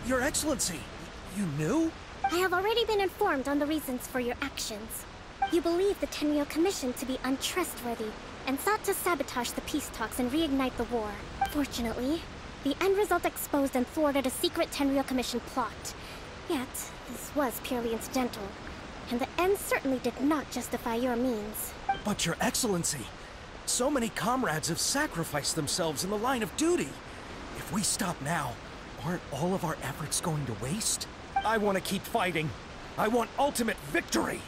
Your Excellency, you knew? I have already been informed on the reasons for your actions. You believe the Tenryou Commission to be untrustworthy, and sought to sabotage the peace talks and reignite the war. Fortunately, the end result exposed and thwarted a secret Tenryou Commission plot. Yet, this was purely incidental, and the end certainly did not justify your means. But Your Excellency, so many comrades have sacrificed themselves in the line of duty. If we stop now, aren't all of our efforts going to waste? I want to keep fighting. I want ultimate victory,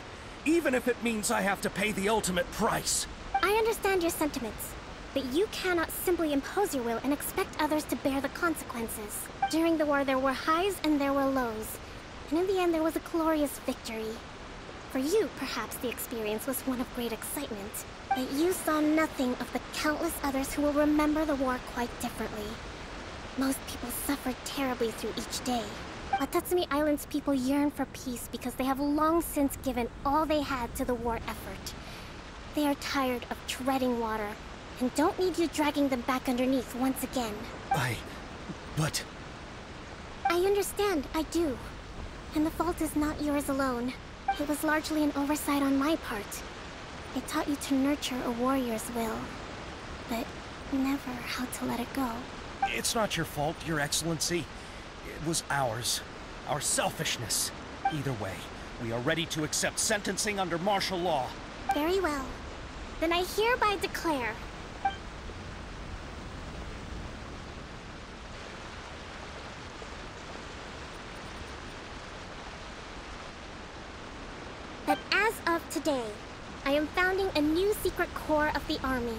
even if it means I have to pay the ultimate price. I understand your sentiments, but you cannot simply impose your will and expect others to bear the consequences. During the war, there were highs and there were lows, and in the end, there was a glorious victory. For you, perhaps the experience was one of great excitement, but you saw nothing of the countless others who will remember the war quite differently. Most people suffered terribly through each day. Watatsumi Island's people yearn for peace because they have long since given all they had to the war effort. They are tired of treading water, and don't need you dragging them back underneath once again. But... I understand, I do. And the fault is not yours alone. It was largely an oversight on my part. I taught you to nurture a warrior's will, but never how to let it go. It's not your fault, Your Excellency. It was ours. Our selfishness. Either way, we are ready to accept sentencing under martial law. Very well. Then I hereby declare... that as of today, I am founding a new secret corps of the army.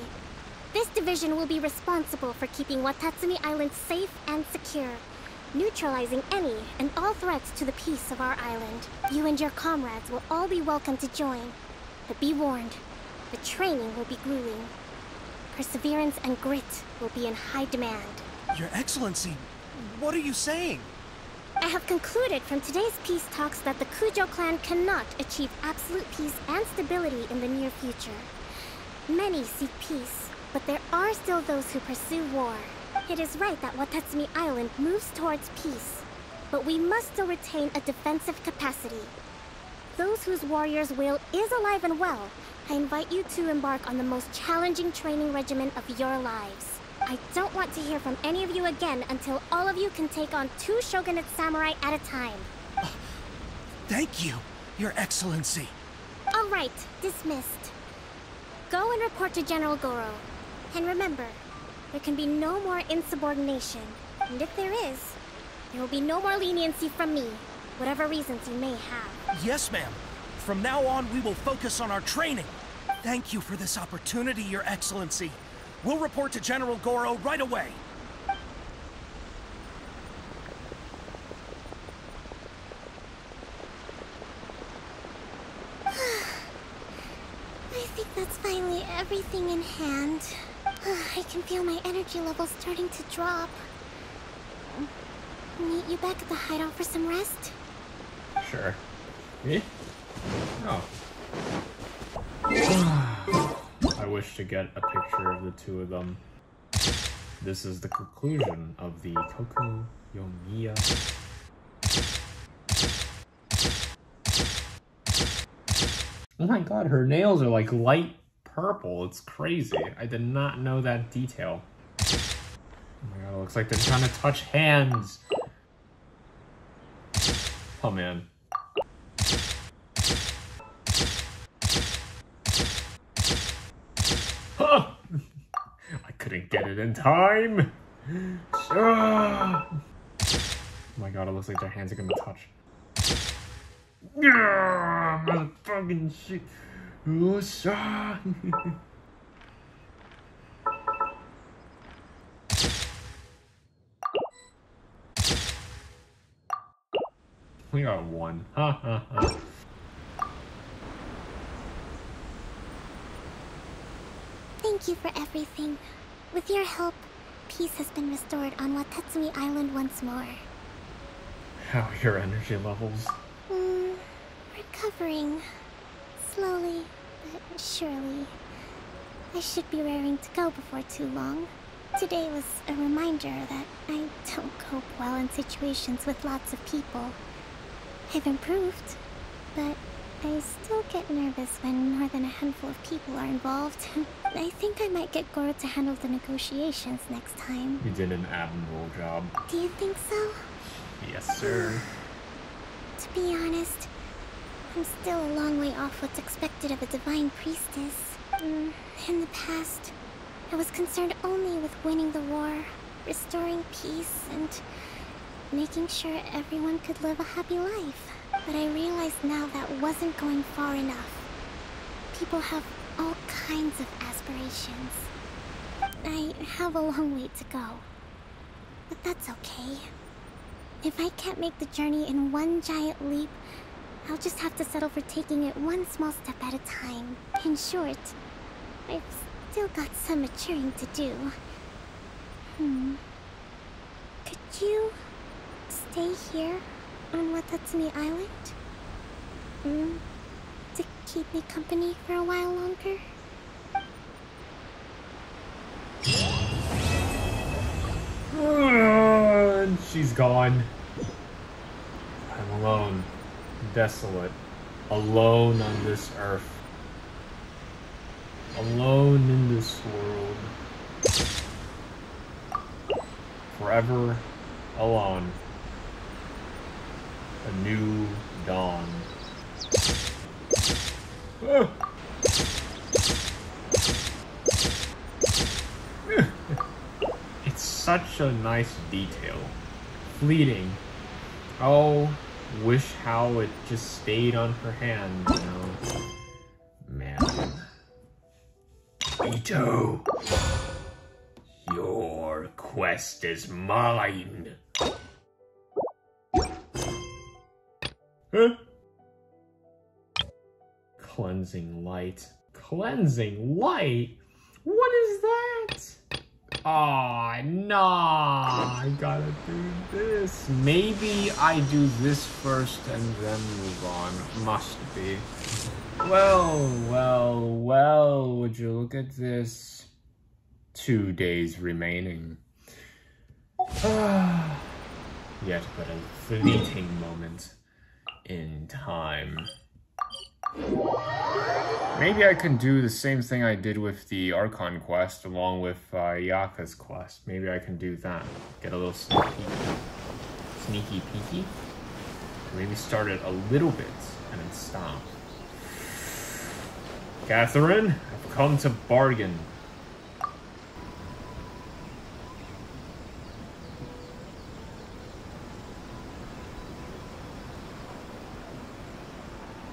This division will be responsible for keeping Watatsumi Island safe and secure, neutralizing any and all threats to the peace of our island. You and your comrades will all be welcome to join, but be warned, the training will be grueling. Perseverance and grit will be in high demand. Your Excellency, what are you saying? I have concluded from today's peace talks that the Kujo clan cannot achieve absolute peace and stability in the near future. Many seek peace, but there are still those who pursue war. It is right that Watatsumi Island moves towards peace, but we must still retain a defensive capacity. Those whose warrior's will is alive and well, I invite you to embark on the most challenging training regimen of your lives. I don't want to hear from any of you again until all of you can take on 2 shogunate samurai at a time. Thank you, Your Excellency. All right, dismissed. Go and report to General Goro. And remember, there can be no more insubordination. And if there is, there will be no more leniency from me, whatever reasons you may have. Yes, ma'am. From now on, we will focus on our training. Thank you for this opportunity, Your Excellency. We'll report to General Goro right away. I think that's finally everything in hand. I can feel my energy levels starting to drop. Meet you back at the hideout for some rest? Sure. Me? Oh. I wish to get a picture of the two of them. This is the conclusion of the Kokomi. Oh my god, her nails are like light purple. It's crazy. I did not know that detail. Oh my god, it looks like they're trying to touch hands. Oh man. Huh! I couldn't get it in time. Oh my god, it looks like their hands are gonna touch. Yeah, motherfucking shit. We got one. Ha ha ha. Thank you for everything. With your help, peace has been restored on Watatsumi Island once more. How are your energy levels? Recovering. Slowly, but surely. I should be raring to go before too long. Today was a reminder that I don't cope well in situations with lots of people. I've improved, but I still get nervous when more than a handful of people are involved. I think I might get Goro to handle the negotiations next time. You did an admirable job. Do you think so? Yes, sir. To be honest, I'm still a long way off what's expected of a divine priestess. In the past, I was concerned only with winning the war, restoring peace, and making sure everyone could live a happy life. But I realized now that wasn't going far enough. People have all kinds of aspirations. I have a long way to go. But that's okay. If I can't make the journey in one giant leap, I'll just have to settle for taking it one small step at a time. In short, I've still got some maturing to do. Could you stay here on Watatsumi Island? To keep me company for a while longer? And she's gone. I'm alone, desolate, alone on this earth, alone in this world, forever alone. A new dawn. Ah. It's such a nice detail. Fleeting. Oh, wish how it just stayed on her hand, you know. Man. Itto, your quest is mine. Huh? Cleansing light. Cleansing light? What is that? Aw, nah, I gotta do this. Maybe I do this first and then move on. Must be. Well, would you look at this? 2 days remaining. Yet but a fleeting moment in time. Maybe I can do the same thing I did with the Archon quest along with Yaka's quest. Maybe I can do that. Get a little sneaky peeky. Maybe start it a little bit and then stop. Catherine, I've come to bargain.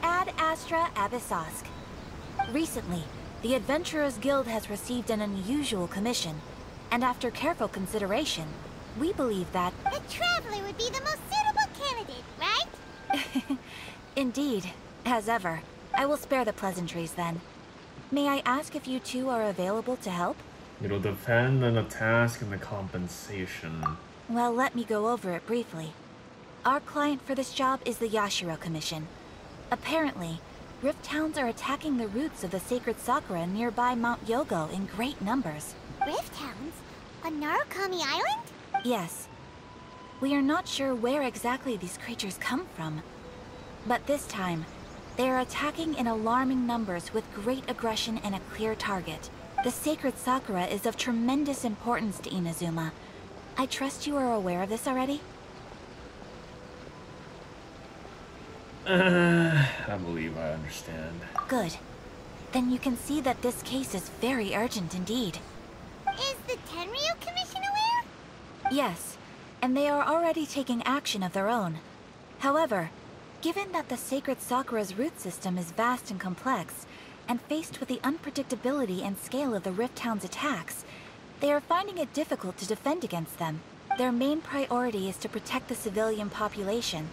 Ad Astra Abyssosk. Recently, the Adventurers Guild has received an unusual commission, and after careful consideration, we believe that a traveler would be the most suitable candidate, right? Indeed, as ever. I will spare the pleasantries then. May I ask if you two are available to help? It'll depend on the task and the compensation. Well, let me go over it briefly. Our client for this job is the Yashiro Commission. Apparently, Rift Hounds are attacking the roots of the sacred sakura nearby Mount Yogo in great numbers. Rift Hounds? On Narukami Island? Yes. We are not sure where exactly these creatures come from. But this time, they are attacking in alarming numbers with great aggression and a clear target. The sacred sakura is of tremendous importance to Inazuma. I trust you are aware of this already? I believe I understand. Good. Then you can see that this case is very urgent indeed. Is the Tenryu Commission aware? Yes, and they are already taking action of their own. However, given that the sacred sakura's root system is vast and complex, and faced with the unpredictability and scale of the Rift Hound's attacks, they are finding it difficult to defend against them. Their main priority is to protect the civilian population,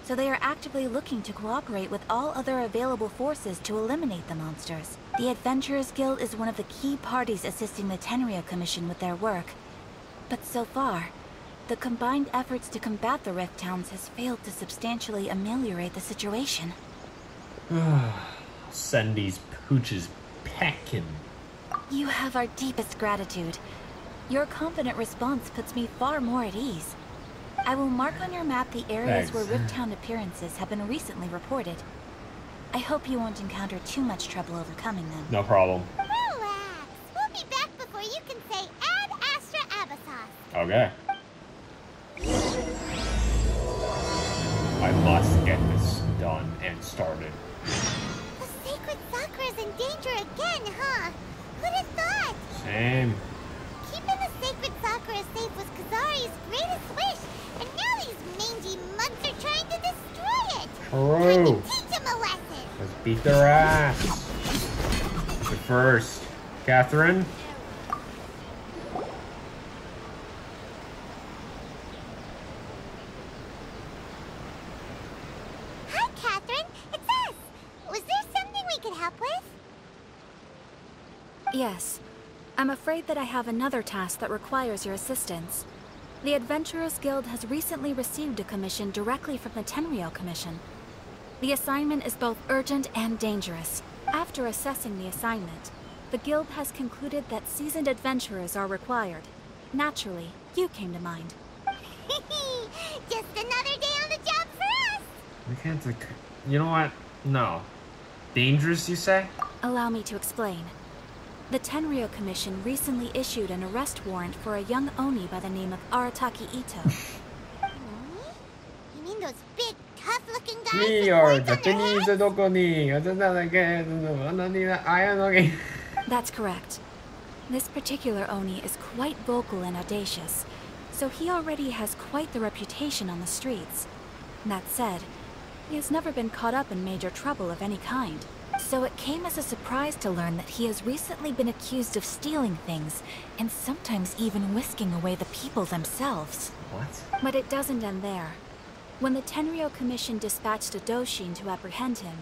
so they are actively looking to cooperate with all other available forces to eliminate the monsters. The Adventurers Guild is one of the key parties assisting the Tenryu Commission with their work. But so far, the combined efforts to combat the Rift Hounds has failed to substantially ameliorate the situation. Send these pooches packing. You have our deepest gratitude. Your confident response puts me far more at ease. I will mark on your map the areas where Riptown appearances have been recently reported. I hope you won't encounter too much trouble overcoming them. No problem. Relax. We'll be back before you can say Ad Astra Abyssos. Okay. I must get this done and started. The sacred Sakura's in danger again, huh? Who'd have thought? Same. Keeping the sacred Sakura safe was Kazari's greatest wish, and now these mangy mugs are trying to destroy it. Trying True. to teach him a lesson. Let's beat their ass. But first, Catherine. Hi, Catherine. It's us. Was there something we could help with? Yes. I'm afraid that I have another task that requires your assistance. The Adventurers Guild has recently received a commission directly from the Tenryou Commission. The assignment is both urgent and dangerous. After assessing the assignment, the Guild has concluded that seasoned adventurers are required. Naturally, you came to mind. Just another day on the job for us. We can't. You know what? No. Dangerous, you say? Allow me to explain. The Tenryou Commission recently issued an arrest warrant for a young Oni by the name of Arataki Itto. You mean those big, tough-looking guys We with are horns on their heads? Japanese. That's correct. This particular Oni is quite vocal and audacious, so he already has quite the reputation on the streets. That said, he has never been caught up in major trouble of any kind. So it came as a surprise to learn that he has recently been accused of stealing things, and sometimes even whisking away the people themselves. What? But it doesn't end there. When the Tenryou Commission dispatched a Doshin to apprehend him,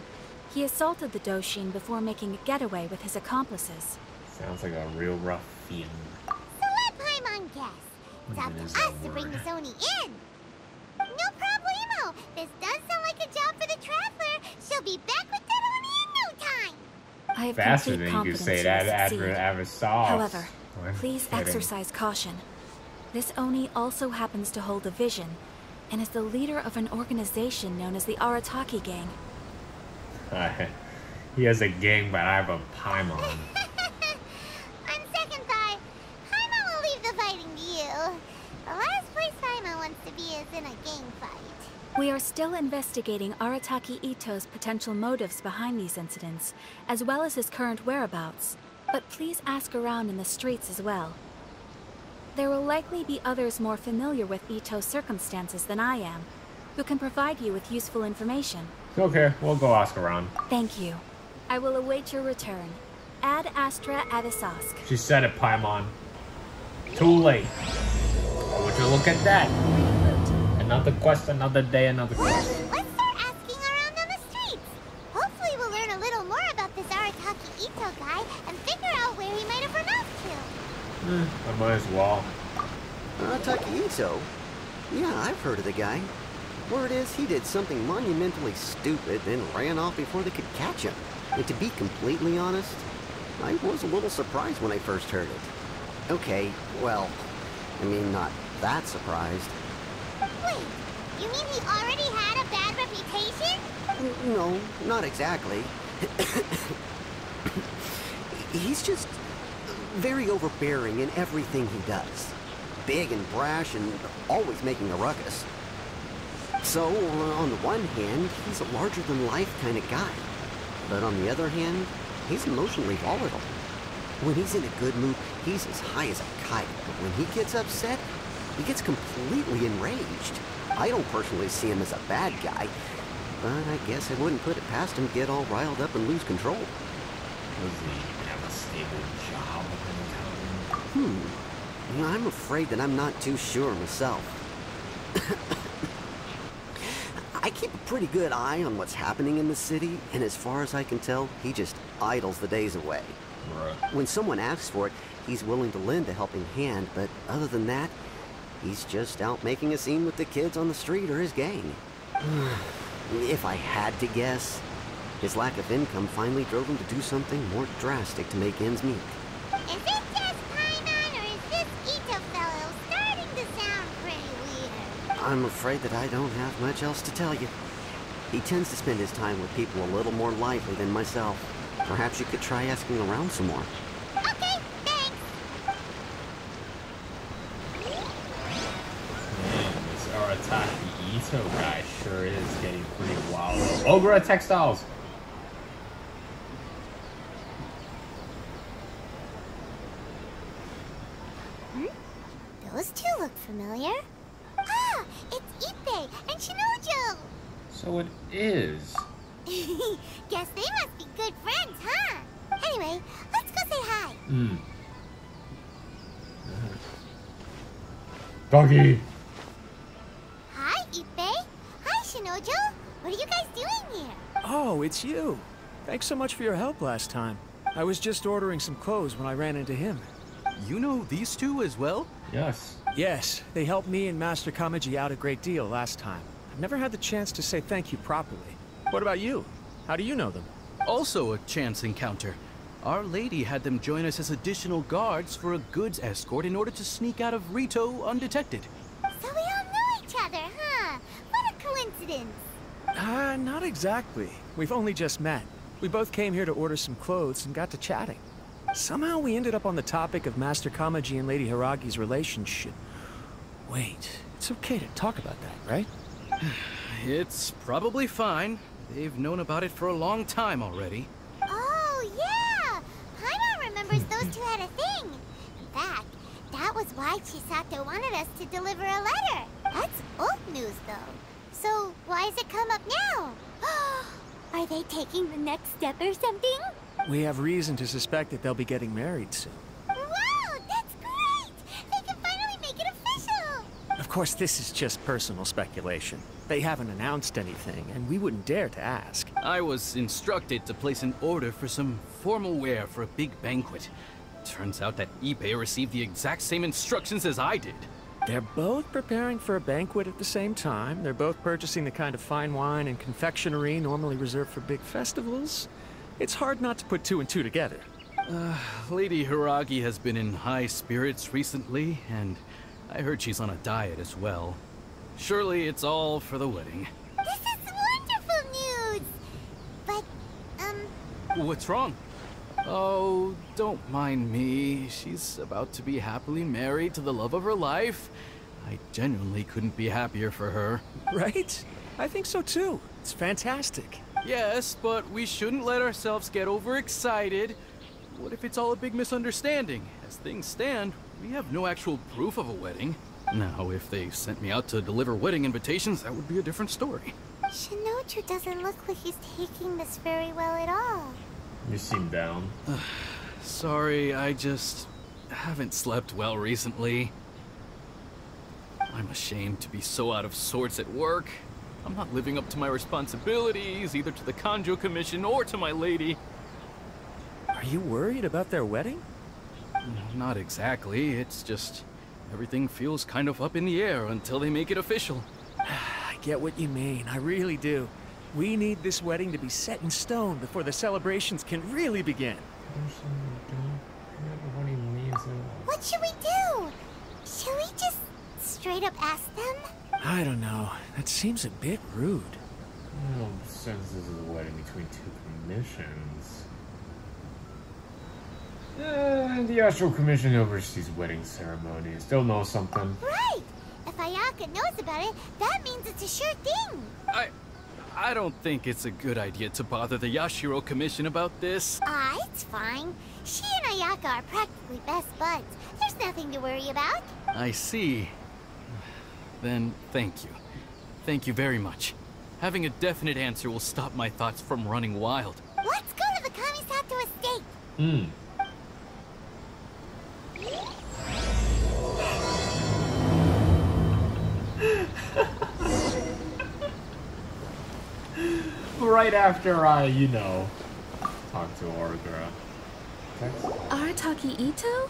he assaulted the Doshin before making a getaway with his accomplices. Sounds like a real rough fiend. So let Paimon guess. It's up What to is us that to bring word? this Oni in. No problemo. This does sound like a job for the Traveler. She'll be back with that Oni in no time. I have Faster complete than you confidence could say you that will after succeed. ever saw. However, please exercise caution. This Oni also happens to hold a vision, and is the leader of an organization known as the Arataki Gang. He has a gang, but I have a Paimon. On second thought, Paimon will leave the fighting to you. The last place Paimon wants to be is in a gang fight. We are still investigating Arataki Itto's potential motives behind these incidents, as well as his current whereabouts. But please ask around in the streets as well. There will likely be others more familiar with Itto's circumstances than I am, who can provide you with useful information. Okay, we'll go ask around. Thank you. I will await your return. Ad Astra Abyssos. She said it, Paimon. Too late. Oh, would you look at that? Another quest, another day, another quest. Let's start asking around on the streets. Hopefully we'll learn a little more about this Arataki Itto guy and figure out where he might have run off to. I might as well. Arataki Itto? Yeah, I've heard of the guy. Word is he did something monumentally stupid, then ran off before they could catch him. And to be completely honest, I was a little surprised when I first heard it. Okay, well, I mean, not that surprised. Wait, you mean he already had a bad reputation? No, not exactly. He's just very overbearing in everything he does. Big and brash and always making a ruckus. So, on the one hand, he's a larger-than-life kind of guy. But on the other hand, he's emotionally volatile. When he's in a good mood, he's as high as a kite. But when he gets upset, he gets completely enraged. I don't personally see him as a bad guy, but I guess I wouldn't put it past him to get all riled up and lose control. Does he have a stable job of any kind? You know, I'm afraid that I'm not too sure myself. I keep a pretty good eye on what's happening in the city, and as far as I can tell, he just idles the days away. Right. When someone asks for it, he's willing to lend a helping hand, but other than that, he's just out making a scene with the kids on the street or his gang. If I had to guess, his lack of income finally drove him to do something more drastic to make ends meet. Is it just Paimon, or is this I'm afraid that I don't have much else to tell you. He tends to spend his time with people a little more lively than myself. Perhaps you could try asking around some more. Okay, thanks. Man, this Arataki Itto guy sure is getting pretty wild. Ogura Textiles! Those two look familiar. Ah, it's Ippei and Shinojo. So it is. Guess they must be good friends, huh? Anyway, let's go say hi. Doggy! Hi, Ippei. Hi, Shinojo. What are you guys doing here? Oh, it's you. Thanks so much for your help last time. I was just ordering some clothes when I ran into him. You know these two as well? Yes. Yes, they helped me and Master Kamaji out a great deal last time. I've never had the chance to say thank you properly. What about you? How do you know them? Also a chance encounter. Our lady had them join us as additional guards for a goods escort in order to sneak out of Rito undetected. So we all know each other, huh? What a coincidence. Not exactly. We've only just met. We both came here to order some clothes and got to chatting. Somehow we ended up on the topic of Master Kamaji and Lady Hiragi's relationship. Wait, it's okay to talk about that, right? It's probably fine. They've known about it for a long time already. Oh, yeah! Paimon remembers those two had a thing. In fact, that was why Chisato wanted us to deliver a letter. That's old news, though. So, why has it come up now? Are they taking the next step or something? We have reason to suspect that they'll be getting married soon. Wow, that's great! They can finally make it official! Of course, this is just personal speculation. They haven't announced anything, and we wouldn't dare to ask. I was instructed to place an order for some formal wear for a big banquet. Turns out that Ippei received the exact same instructions as I did. They're both preparing for a banquet at the same time. They're both purchasing the kind of fine wine and confectionery normally reserved for big festivals. It's hard not to put two and two together. Lady Hiragi has been in high spirits recently, and I heard she's on a diet as well. Surely it's all for the wedding. This is wonderful news! But, What's wrong? Oh, don't mind me. She's about to be happily married to the love of her life. I genuinely couldn't be happier for her. Right? I think so too. It's fantastic. Yes, but we shouldn't let ourselves get overexcited. What if it's all a big misunderstanding? As things stand, we have no actual proof of a wedding. Now, if they sent me out to deliver wedding invitations, that would be a different story. Shinoju doesn't look like he's taking this very well at all. You seem down. Sorry, I just haven't slept well recently. I'm ashamed to be so out of sorts at work. I'm not living up to my responsibilities, either to the Kanjo Commission or to my lady. Are you worried about their wedding? Not exactly, it's just everything feels kind of up in the air until they make it official. I get what you mean. I really do. We need this wedding to be set in stone before the celebrations can really begin. What should we do? Should we just straight up ask them? I don't know. That seems a bit rude. Well, since this is a wedding between two commissions. The Astral Commission oversees wedding ceremonies. They'll know something. Right! If Ayaka knows about it, that means it's a sure thing. I don't think it's a good idea to bother the Yashiro Commission about this. It's fine. She and Ayaka are practically best buds. There's nothing to worry about. I see. Then, thank you. Thank you very much. Having a definite answer will stop my thoughts from running wild. Let's go to the Kamisato estate. Right after I, talk to Orgura. Arataki Itto?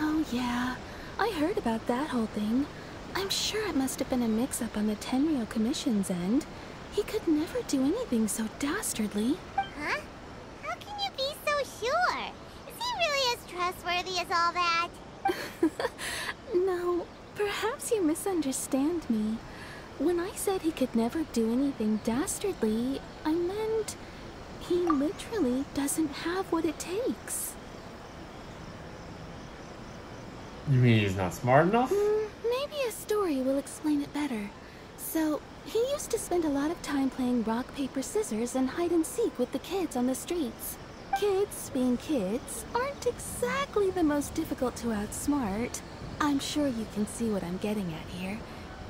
Oh yeah. I heard about that whole thing. I'm sure it must have been a mix-up on the Tenryo Commission's end. He could never do anything so dastardly. Huh? How can you be so sure? Is he really as trustworthy as all that? No, Perhaps you misunderstand me. When I said he could never do anything dastardly, I meant he literally doesn't have what it takes. You mean he's not smart enough? Maybe a story will explain it better. So, he used to spend a lot of time playing rock, paper, scissors and hide and seek with the kids on the streets. Kids, being kids, aren't exactly the most difficult to outsmart. I'm sure you can see what I'm getting at here.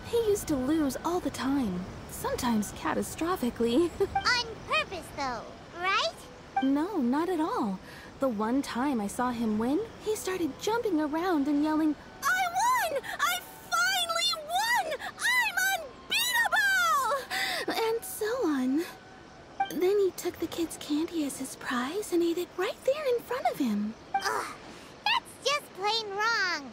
He used to lose all the time, sometimes catastrophically. On purpose, though, right? No, not at all. The one time I saw him win, he started jumping around and yelling, "I won! I finally won! I'm unbeatable!" And so on. Then he took the kid's candy as his prize and ate it right there in front of him. Ugh, that's just plain wrong.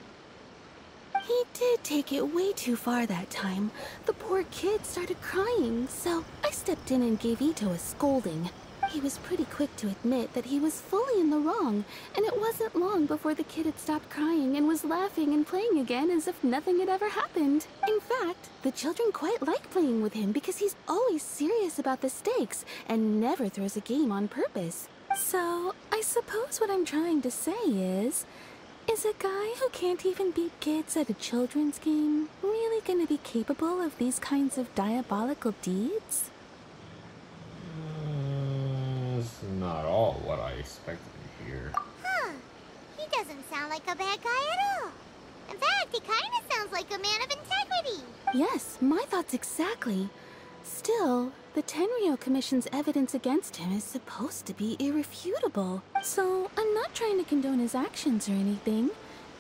He did take it way too far that time. The poor kid started crying, so I stepped in and gave Itto a scolding. He was pretty quick to admit that he was fully in the wrong, and it wasn't long before the kid had stopped crying and was laughing and playing again as if nothing had ever happened. In fact, the children quite like playing with him because he's always serious about the stakes and never throws a game on purpose. So, I suppose what I'm trying to say is a guy who can't even beat kids at a children's game really gonna be capable of these kinds of diabolical deeds? That's not all what I expected to hear. Huh. He doesn't sound like a bad guy at all. In fact, he kind of sounds like a man of integrity. Yes, my thoughts exactly. Still, the Tenryou Commission's evidence against him is supposed to be irrefutable. So, I'm not trying to condone his actions or anything.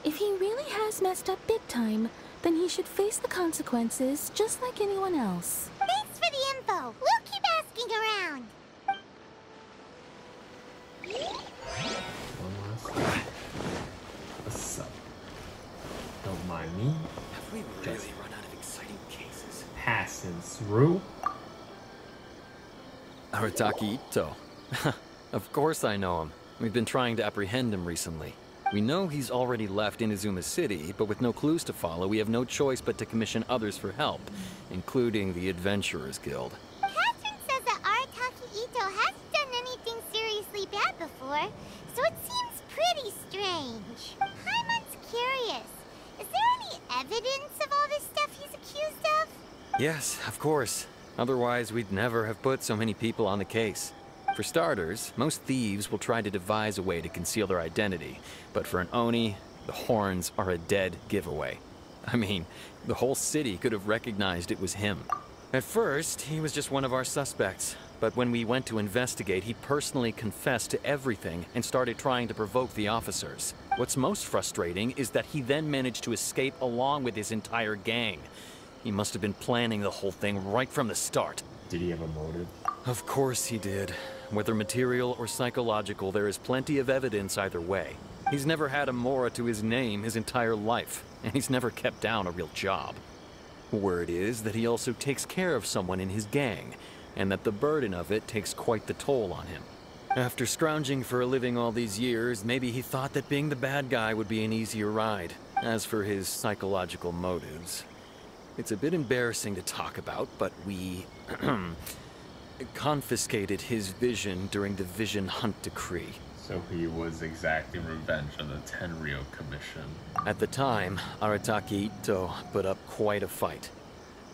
If he really has messed up big time, then he should face the consequences just like anyone else. Thanks for the info. We'll keep asking around. One last. What's up? Don't mind me. Have we really run out of exciting cases? Passing through. Arataki Itto. Of course I know him. We've been trying to apprehend him recently. We know he's already left Inazuma City, but with no clues to follow, we have no choice but to commission others for help, including the Adventurers Guild. Catherine says that Arataki Itto hasn't done anything seriously bad before, so it seems pretty strange. Paimon's curious. Is there any evidence of all this stuff he's accused of? Yes, of course. Otherwise, we'd never have put so many people on the case. For starters, most thieves will try to devise a way to conceal their identity, but for an Oni, the horns are a dead giveaway. I mean, the whole city could have recognized it was him. At first, he was just one of our suspects, but when we went to investigate, he personally confessed to everything and started trying to provoke the officers. What's most frustrating is that he then managed to escape along with his entire gang. He must have been planning the whole thing right from the start. Did he have a motive? Of course he did. Whether material or psychological, there is plenty of evidence either way. He's never had a Mora to his name his entire life, and he's never kept down a real job. Word is that he also takes care of someone in his gang, and that the burden of it takes quite the toll on him. After scrounging for a living all these years, maybe he thought that being the bad guy would be an easier ride. As for his psychological motives, it's a bit embarrassing to talk about, but we confiscated his vision during the Vision Hunt Decree. So he was exacting revenge on the Tenryou Commission. At the time, Arataki Itto put up quite a fight.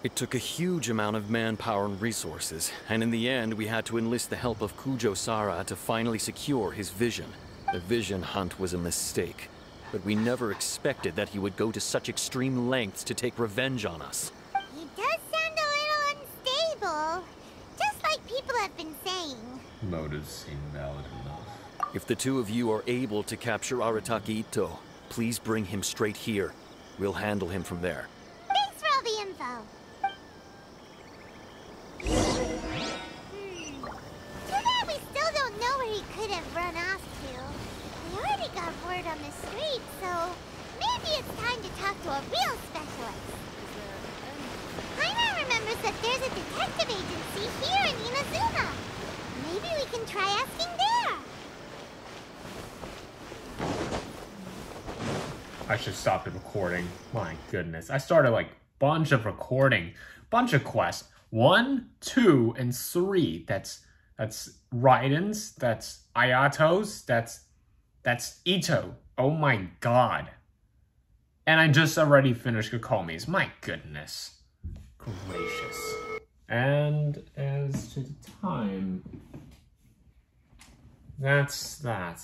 It took a huge amount of manpower and resources, and in the end we had to enlist the help of Kujo-Sara to finally secure his vision. The Vision Hunt was a mistake, but we never expected that he would go to such extreme lengths to take revenge on us. He does sound a little unstable, just like people have been saying. Motives seem valid enough. If the two of you are able to capture Arataki Itto, please bring him straight here. We'll handle him from there. Thanks for all the info. Too bad we still don't know where he could have run off to. We already got word on the street, so maybe it's time to talk to a real specialist. Paimon remembers that there's a detective agency here in Inazuma. Maybe we can try asking there. I should stop the recording. My goodness. I started like bunch of quests. 1, 2, and 3. That's Raiden's, that's Ayato's, that's Itto. Oh my god. And I just already finished Kokomi's. My goodness. Gracious. And as to the time, that's that.